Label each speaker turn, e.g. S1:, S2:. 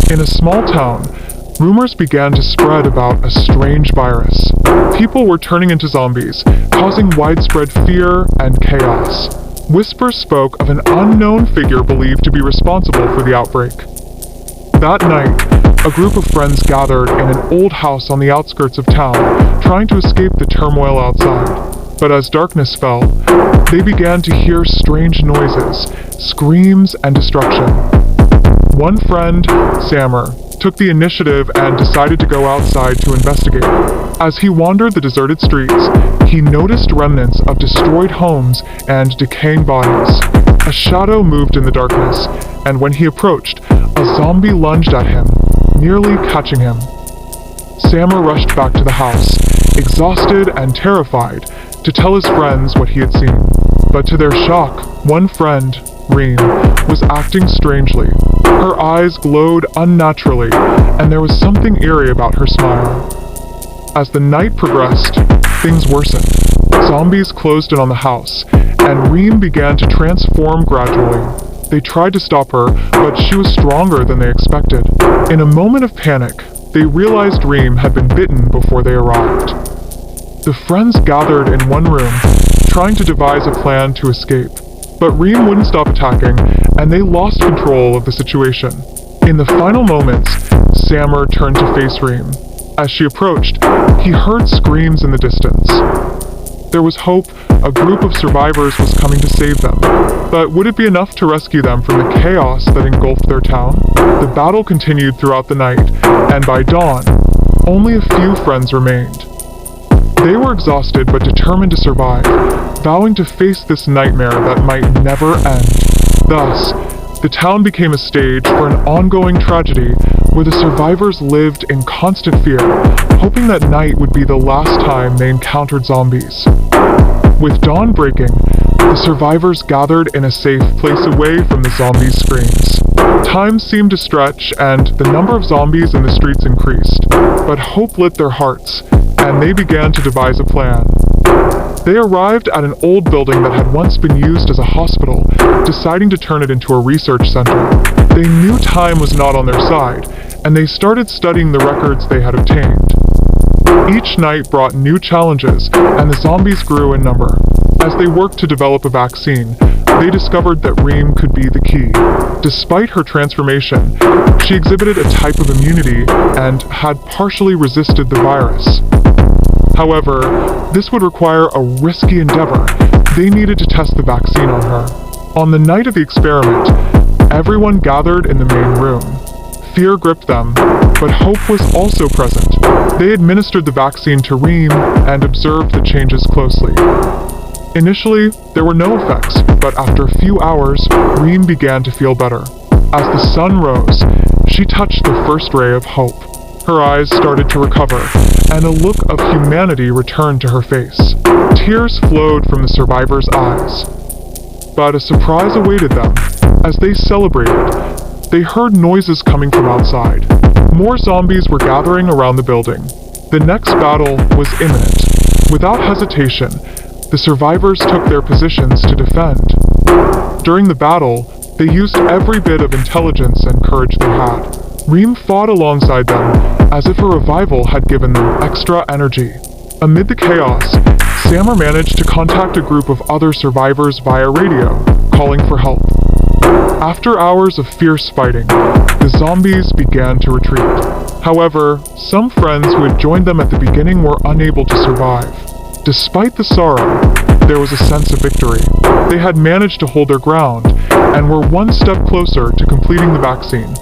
S1: In a small town, rumors began to spread about a strange virus. People were turning into zombies, causing widespread fear and chaos. Whispers spoke of an unknown figure believed to be responsible for the outbreak. That night, a group of friends gathered in an old house on the outskirts of town, trying to escape the turmoil outside. But as darkness fell, they began to hear strange noises, screams, and destruction. One friend, Sammer, took the initiative and decided to go outside to investigate. As he wandered the deserted streets, he noticed remnants of destroyed homes and decaying bodies. A shadow moved in the darkness, and when he approached, a zombie lunged at him, nearly catching him. Sammer rushed back to the house, exhausted and terrified, to tell his friends what he had seen. But to their shock, one friend, Reem, was acting strangely. Her eyes glowed unnaturally, and there was something eerie about her smile. As the night progressed, things worsened. Zombies closed in on the house, and Reem began to transform gradually. They tried to stop her, but she was stronger than they expected. In a moment of panic, they realized Reem had been bitten before they arrived. The friends gathered in one room, trying to devise a plan to escape. But Reem wouldn't stop attacking, and they lost control of the situation. In the final moments, Sammer turned to face Reem. As she approached, he heard screams in the distance. There was hope a group of survivors was coming to save them. But would it be enough to rescue them from the chaos that engulfed their town? The battle continued throughout the night, and by dawn, only a few friends remained. They were exhausted but determined to survive, vowing to face this nightmare that might never end. Thus, the town became a stage for an ongoing tragedy where the survivors lived in constant fear, hoping that night would be the last time they encountered zombies. With dawn breaking, the survivors gathered in a safe place away from the zombies' screams. Time seemed to stretch, and the number of zombies in the streets increased. But hope lit their hearts, and they began to devise a plan. They arrived at an old building that had once been used as a hospital, deciding to turn it into a research center. They knew time was not on their side, and they started studying the records they had obtained. Each night brought new challenges, and the zombies grew in number. As they worked to develop a vaccine, they discovered that Reem could be the key. Despite her transformation, she exhibited a type of immunity and had partially resisted the virus. However, this would require a risky endeavor. They needed to test the vaccine on her. On the night of the experiment, everyone gathered in the main room. Fear gripped them, but hope was also present. They administered the vaccine to Reem and observed the changes closely. Initially, there were no effects, but after a few hours, Reem began to feel better. As the sun rose, she touched the first ray of hope. Her eyes started to recover, and a look of humanity returned to her face. Tears flowed from the survivors' eyes. But a surprise awaited them. As they celebrated, they heard noises coming from outside. More zombies were gathering around the building. The next battle was imminent. Without hesitation, the survivors took their positions to defend. During the battle, they used every bit of intelligence and courage they had. Reem fought alongside them, as if a revival had given them extra energy. Amid the chaos, Sammer managed to contact a group of other survivors via radio, calling for help. After hours of fierce fighting, the zombies began to retreat. However, some friends who had joined them at the beginning were unable to survive. Despite the sorrow, there was a sense of victory. They had managed to hold their ground, and were one step closer to completing the vaccine.